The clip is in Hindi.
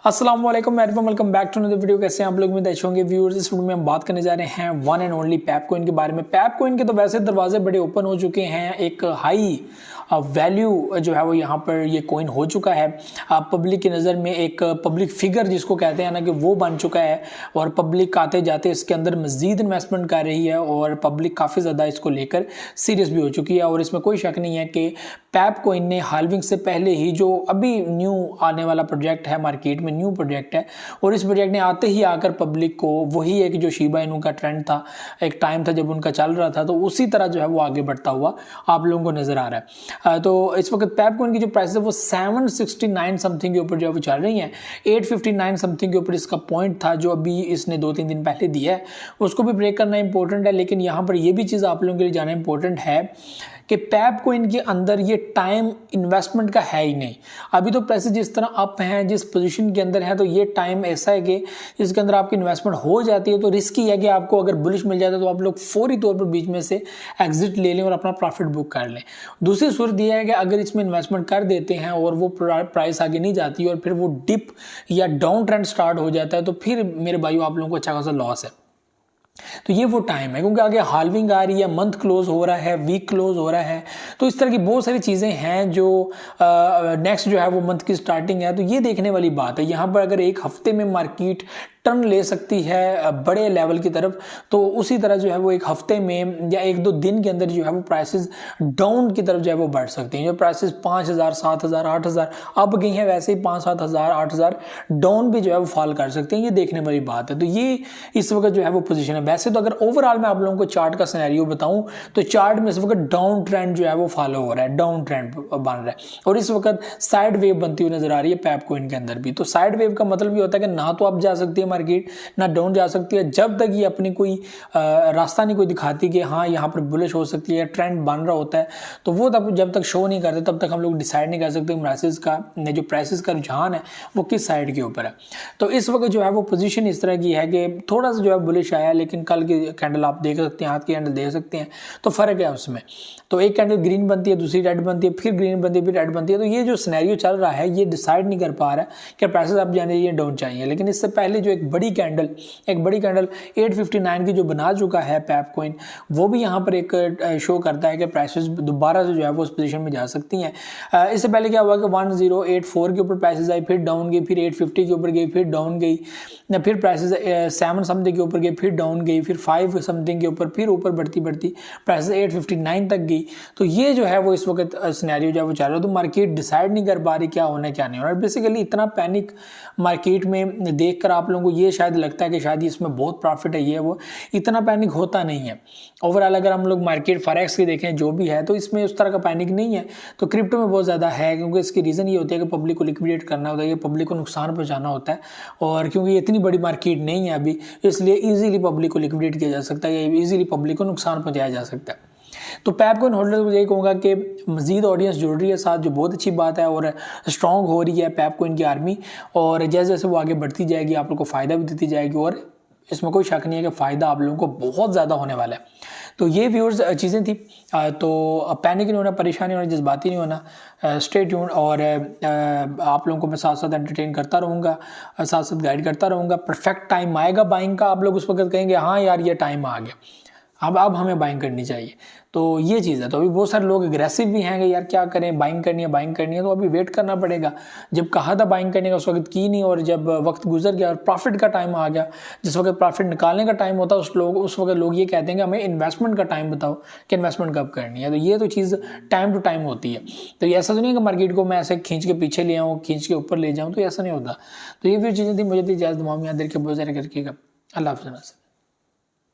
अस्सलाम वालेकुम everyone, welcome back to another video. कैसे हैं आप लोग? में अच्छे होंगे व्यूअर्स। इस वीडियो में हम बात करने जा रहे हैं one and only pap coin के बारे में। पैप कॉइन के तो वैसे दरवाजे बड़े ओपन हो चुके हैं, एक हाई वैल्यू जो है वो यहाँ पर ये कॉइन हो चुका है। पब्लिक की नज़र में एक पब्लिक फिगर जिसको कहते हैं ना कि वो बन चुका है, और पब्लिक आते जाते इसके अंदर मज़ीद इन्वेस्टमेंट कर रही है, और पब्लिक काफ़ी ज़्यादा इसको लेकर सीरियस भी हो चुकी है। और इसमें कोई शक नहीं है कि पैप कॉइन ने हाल्विंग से पहले ही जो अभी न्यू आने वाला प्रोजेक्ट है, मार्केट में न्यू प्रोजेक्ट है, और इस प्रोजेक्ट ने आते ही आकर पब्लिक को वही एक जो शिबा इनू का ट्रेंड था, एक टाइम था जब उनका चल रहा था, तो उसी तरह जो है वो आगे बढ़ता हुआ आप लोगों को नजर आ रहा है। तो इस वक्त पैप कॉइन की जो प्राइस है वो 769 समथिंग के ऊपर जो है वो चल रही है। 859 समथिंग के ऊपर इसका पॉइंट था जो अभी इसने 2-3 दिन पहले दिया है, उसको भी ब्रेक करना इंपॉर्टेंट है। लेकिन यहाँ पर यह भी चीज़ आप लोगों के लिए जाना इंपॉर्टेंट है कि पैप कॉइन के अंदर ये टाइम इन्वेस्टमेंट का है ही नहीं। अभी तो पैसे जिस तरह अप हैं, जिस पोजीशन के अंदर है, तो ये टाइम ऐसा है कि इसके अंदर आपकी इन्वेस्टमेंट हो जाती है तो रिस्की है कि आपको अगर बुलिश मिल जाता है तो आप लोग फौरी तौर पर बीच में से एग्जिट ले लें और अपना प्रॉफिट बुक कर लें। दूसरी सूरत यह है कि अगर इसमें इन्वेस्टमेंट कर देते हैं और वो प्राइस आगे नहीं जाती और फिर वो डिप या डाउन ट्रेंड स्टार्ट हो जाता है, तो फिर मेरे भाइयों आप लोगों को अच्छा खासा लॉस है। तो ये वो टाइम है, क्योंकि आगे हाल्विंग आ रही है, मंथ क्लोज हो रहा है, वीक क्लोज हो रहा है, तो इस तरह की बहुत सारी चीज़ें हैं जो नेक्स्ट जो है वो मंथ की स्टार्टिंग है। तो ये देखने वाली बात है। यहाँ पर अगर एक हफ्ते में मार्केट टर्न ले सकती है बड़े लेवल की तरफ, तो उसी तरह जो है वो एक हफ्ते में या 1-2 दिन के अंदर जो है वो प्राइसेस डाउन की तरफ जो है वो बढ़ सकती हैं। जो प्राइसेस 5,000, 7,000, 8,000 अब गई हैं, वैसे ही 5-7 हज़ार, 8,000 डाउन भी जो है वो फॉल कर सकते हैं। ये देखने वाली बात है। तो ये इस वक्त जो है वो पोजीशन है। वैसे तो अगर ओवरऑल मैं आप लोगों को चार्ट का सिनेरियो बताऊं तो चार्ट में इस वक्त डाउन ट्रेंड जो है वो फॉलो हो रहा है, डाउन ट्रेंड बन रहा है, और इस वक्त साइड वेव बनती हुई नजर आ रही है पैप कॉइन के अंदर भी। तो साइड वेव का मतलब ये होता है कि ना तो आप जा सकती है मार्केट, ना डाउन जा सकती है, जब तक ये अपनी कोई रास्ता नहीं कोई दिखाती कि हाँ यहाँ पर बुलिश हो सकती है, ट्रेंड बन रहा होता है, तो वो तब जब तक शो नहीं करते तब तक हम लोग डिसाइड नहीं कर सकते प्राइसेस का रुझान है वो किस साइड के ऊपर है। तो इस वक्त जो है वो पोजीशन इस तरह की है कि थोड़ा सा जो है बुलिश आया, लेकिन कल की कैंडल आप देख सकते हैं, हाथ की कैंडल देख सकते हैं, तो फर्क है उसमें। तो एक कैंडल ग्रीन बनती है, दूसरी रेड बनती है, फिर ग्रीन बनती है, फिर रेड बनती है। तो ये जो सिनेरियो चल रहा है ये डिसाइड नहीं कर पा रहा है कि प्राइसेस अप जाने चाहिए, डाउन चाहिए। लेकिन इससे पहले जो एक बड़ी कैंडल 859 की जो बना चुका है पैप कॉइन, वो भी यहाँ पर एक शो करता है कि प्राइसेस दोबारा से जो है वो उस पोजीशन में जा सकती हैं। इससे पहले क्या हुआ कि 1084 के ऊपर प्राइसेस आई, फिर डाउन गई, फिर 850 के ऊपर गई, फिर डाउन गई, फिर प्राइसेस 7 समथिंग के ऊपर गई, फिर डाउन गई, फिर 5 समथिंग के ऊपर, फिर ऊपर बढ़ती बढ़ती प्राइसेस 859 तक गई। तो ये जो है वो इस वक्त सिनेरियो जो है वो चल रहा है। तो मार्केट डिसाइड नहीं कर पा रही क्या होना है क्या नहीं होना। बेसिकली इतना पैनिक मार्केट में देखकर आप लोगों को ये शायद लगता है कि शायद इसमें बहुत प्रॉफिट है, ये वो, इतना पैनिक होता नहीं है। ओवरऑल अगर हम लोग मार्केट फॉरेक्स की देखें जो भी है, तो इसमें उस तरह का पैनिक नहीं है। तो क्रिप्टो में बहुत ज़्यादा है, क्योंकि इसकी रीज़न ये होती है कि पब्लिक को लिक्विडेट करना होता है, ये पब्लिक को नुकसान पहुंचाना होता है, और क्योंकि ये इतनी बड़ी मार्केट नहीं है अभी, इसलिए ईजिली पब्लिक को लिक्विडेट किया जा सकता है या ईजिली पब्लिक को नुकसान पहुँचाया जा सकता है। तो पैप कॉइन होल्डर को यही कहूँगा कि मजीद ऑडियंस जुड़ रही है साथ, जो बहुत अच्छी बात है, और स्ट्रॉन्ग हो रही है पैप कॉइन की आर्मी, और जैसे जैसे वो आगे बढ़ती जाएगी आप लोग को फ़ायदा भी देती जाएगी, और इसमें कोई शक नहीं है कि फ़ायदा आप लोगों को बहुत ज़्यादा होने वाला है। तो ये व्यूअर्स चीज़ें थी। तो पैनिक नहीं होना, परेशानी होना, जज्बाती नहीं होना, स्टे ट्यून्ड, और आप लोगों को मैं साथ साथ एंटरटेन करता रहूँगा, साथ साथ गाइड करता रहूँगा। परफेक्ट टाइम आएगा बाइंग का, आप लोग उस वक्त कहेंगे हाँ यार ये टाइम आ गया, अब हमें बाइंग करनी चाहिए। तो ये चीज़ है। तो अभी बहुत सारे लोग एग्रेसिव भी हैं कि यार क्या करें, बाइंग करनी है, तो अभी वेट करना पड़ेगा। जब कहा था बाइंग करने का उस वक्त की नहीं, और जब वक्त गुजर गया और प्रॉफिट का टाइम आ गया, जिस वक्त प्रॉफिट निकालने का टाइम होता है उस वक्त लोग ये कहते हैं कि हमें इन्वेस्टमेंट का टाइम बताओ कि इन्वेस्टमेंट कब करनी है। तो ये तो चीज़ टाइम टू टाइम होती है। तो ये ऐसा तो नहीं है कि मार्केट को मैं ऐसे खींच के पीछे ले आऊँ, खींच के ऊपर ले जाऊँ, तो ऐसा नहीं होता। तो ये भी चीज़ें थी। मुझे तो इजाज़त, दुआ में याद रखिए, बहुत ज़्यादा करके। अल्लाह हाफ़िज़।